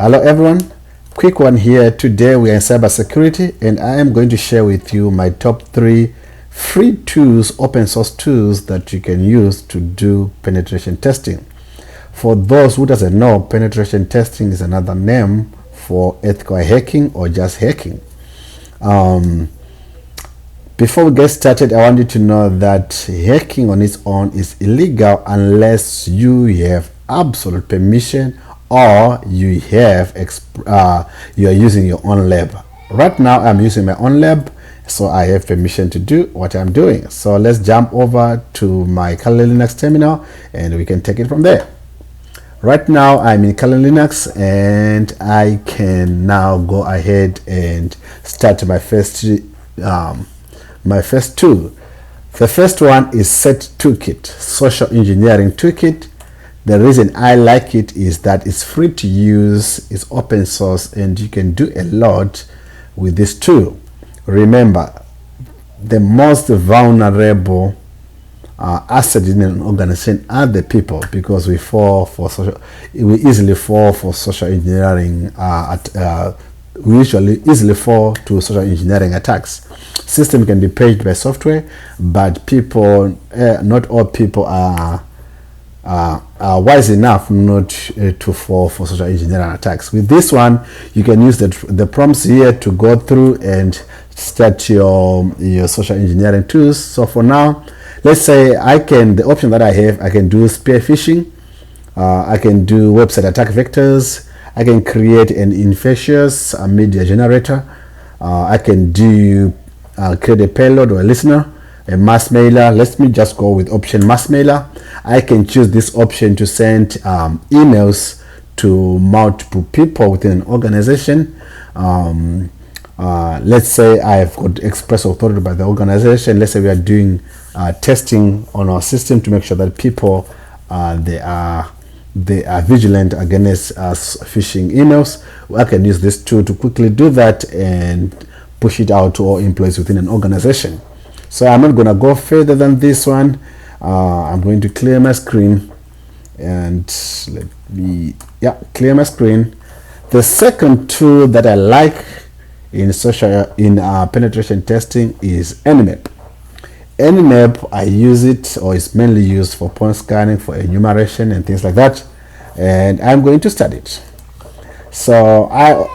Hello everyone, quick one here. Today we are in cybersecurity and I am going to share with you my top 3 free tools, open source tools that you can use to do penetration testing. For those who doesn't know, penetration testing is another name for ethical hacking or just hacking. Before we get started, I want you to know that hacking on its own is illegal unless you have absolute permission or you have you are using your own lab. Right now I'm using my own lab, so I have permission to do what I'm doing. So let's jump over to my Kali Linux terminal and we can take it from there. Right now I'm in Kali Linux and I can now go ahead and start my first tool. The first one is Set Toolkit, social engineering toolkit. The reason I like it is that it's free to use, it's open source, and you can do a lot with this tool. Remember, the most vulnerable asset in an organization are the people, because we easily fall for social engineering we usually easily fall to social engineering attacks. System can be paged by software, but people, not all people are wise enough not to fall for social engineering attacks. With this one, you can use the prompts here to go through and start your social engineering tools. So for now, let's say the option that I have, I can do spear phishing, I can do website attack vectors, I can create an infectious media generator, I can do create a payload or a listener, a mass mailer. Let me just go with option mass mailer. I can choose this option to send emails to multiple people within an organization. Let's say I've got express authority by the organization. Let's say we are doing testing on our system to make sure that people they are vigilant against phishing emails. I can use this tool to quickly do that and push it out to all employees within an organization. So I'm not going to go further than this one. I'm going to clear my screen and clear my screen. The second tool that I like in penetration testing is Enmap. Enmap, I use it, or it's mainly used for point scanning, for enumeration and things like that, and I'm going to start it. So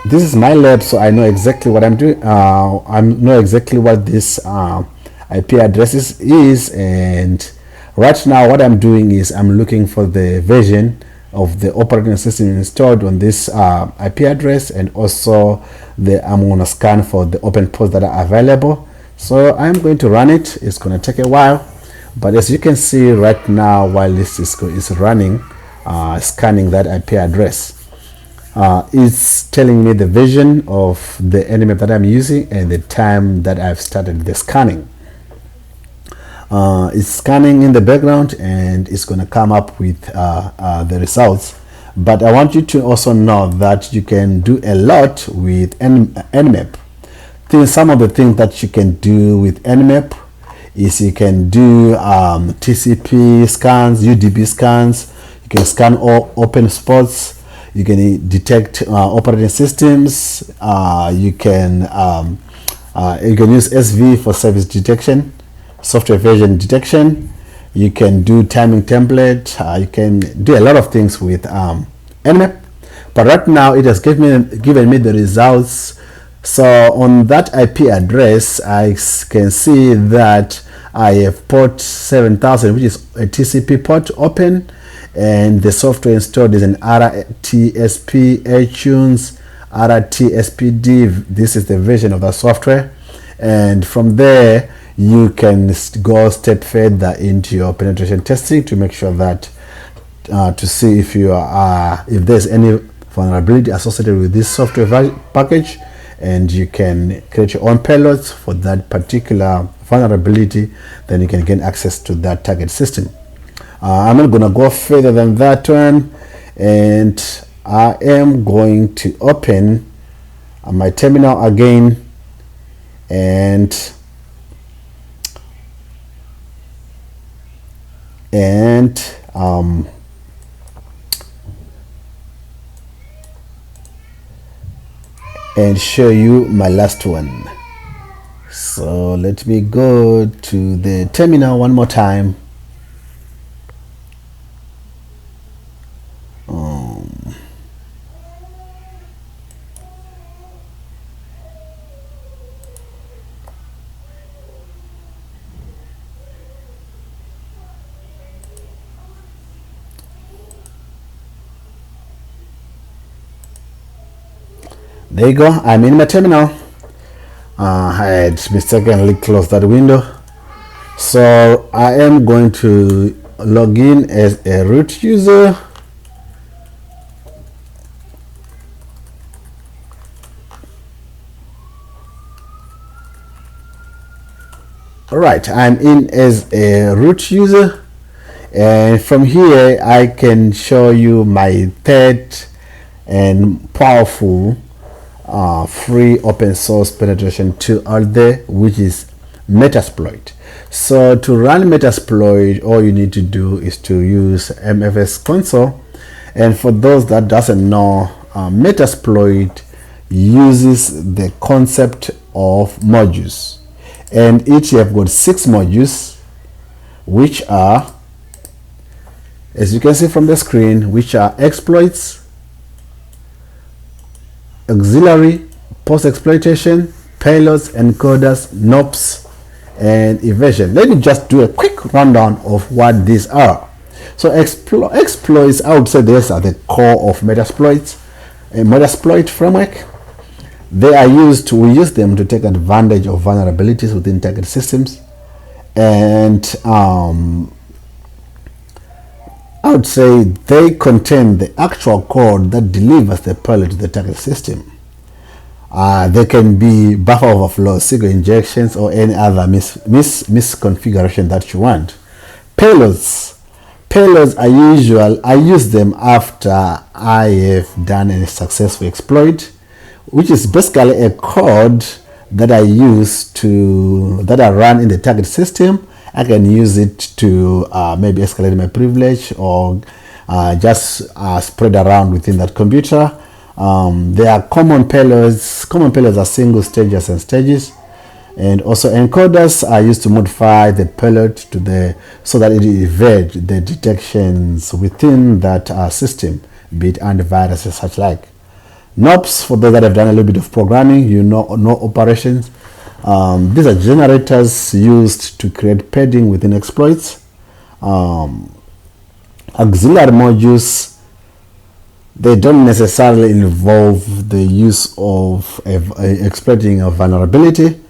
this is my lab, so I know exactly what I'm doing. I know exactly what this IP addresses is, and right now what I'm doing is I'm looking for the version of the operating system installed on this IP address, and also I'm going to scan for the open ports that are available. So I'm going to run it. It's going to take a while, but as you can see right now, while this is running, scanning that IP address, it's telling me the version of the Enmap that I'm using and the time that I've started the scanning. It's scanning in the background and it's going to come up with the results. But I want you to also know that you can do a lot with Enmap. Some of the things that you can do with Enmap is you can do TCP scans, UDP scans. You can scan all open spots. You can detect operating systems. You can use SV for service detection, software version detection. You can do timing template. You can do a lot of things with Enmap. But right now it has given me the results. So on that IP address, I can see that I have port 7000, which is a TCP port open, and the software installed is an RTSP iTunes RTSPD. This is the version of the software, and from there you can go step further into your penetration testing to make sure that to see if there's any vulnerability associated with this software package, and you can create your own payloads for that particular vulnerability. Then you can gain access to that target system. I'm not going to go further than that one, and I am going to open my terminal again, and and show you my last one. So let me go to the terminal one more time. There you go, I'm in my terminal. I had mistakenly closed that window. So I am going to log in as a root user. Alright, I'm in as a root user, and from here I can show you my third and powerful free open source penetration tool out there, which is Metasploit. So to run Metasploit, all you need to do is to use MFS console, and for those that doesn't know, Metasploit uses the concept of modules, and each have got 6 modules, which are, as you can see from the screen, which are exploits, auxiliary, post-exploitation, payloads, encoders, NOPs, and evasion. Let me just do a quick rundown of what these are. So exploits, I would say these are the core of Metasploit, a Metasploit framework. They are used to, we use them to take advantage of vulnerabilities within target systems, and I would say they contain the actual code that delivers the payload to the target system. They can be buffer overflow, secret injections, or any other misconfiguration that you want. Payloads are usual. I use them after I have done a successful exploit, which is basically a code that I use that I run in the target system. I can use it to maybe escalate my privilege, or just spread around within that computer. There are common payloads. Common payloads are single stages and stages, and also encoders are used to modify the payload so that it evades the detections within that system, be it antivirus and such like. NOPs, for those that have done a little bit of programming, no operations. These are generators used to create padding within exploits. Auxiliary modules, they don't necessarily involve the use of exploiting a vulnerability,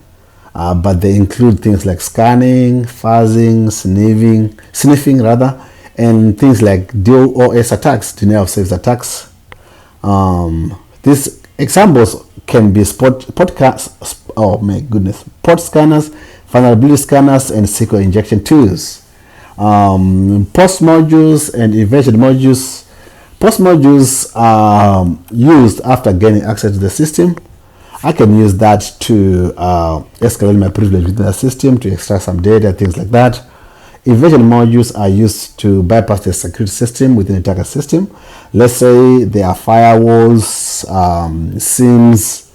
but they include things like scanning, fuzzing, sniffing rather, and things like DOS attacks, denial of service attacks. These examples can be port scanners, vulnerability scanners, and secret injection tools. Post modules and evasion modules. Post modules are used after gaining access to the system. I can use that to escalate my privilege within the system, to extract some data, things like that. Evasion modules are used to bypass the security system within the target system. Let's say there are firewalls, SIEMs,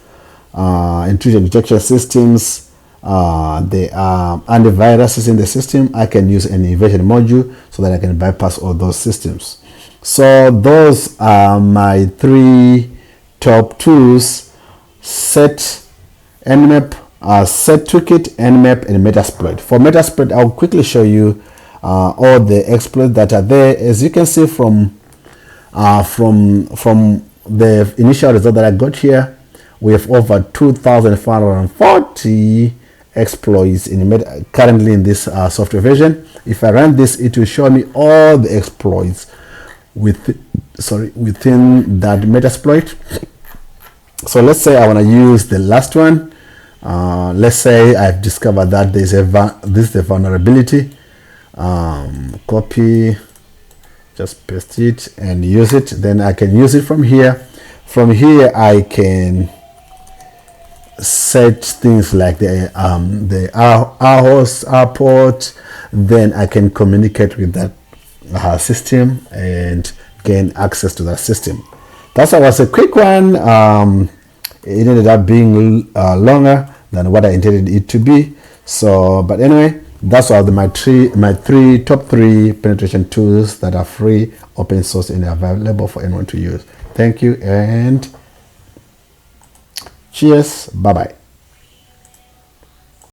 intrusion detection systems, there are antiviruses in the system. I can use an evasion module so that I can bypass all those systems. So those are my 3 top tools: Set, Enmap, Set Toolkit, Enmap, and Metasploit. For Metasploit, I'll quickly show you all the exploits that are there. As you can see from the initial result that I got here, we have over 2,440 exploits currently in this software version. If I run this, it will show me all the exploits within that Metasploit. So let's say I want to use the last one. Let's say I've discovered that this is a vulnerability. Copy, just paste it and use it. Then I can use it from here. From here I can set things like the our host, our port. Then I can communicate with that system and gain access to that system. That was a quick one. it ended up being longer than what I intended it to be. So, but anyway, that's all my top three penetration tools that are free, open source, and available for anyone to use. Thank you and cheers. Bye bye.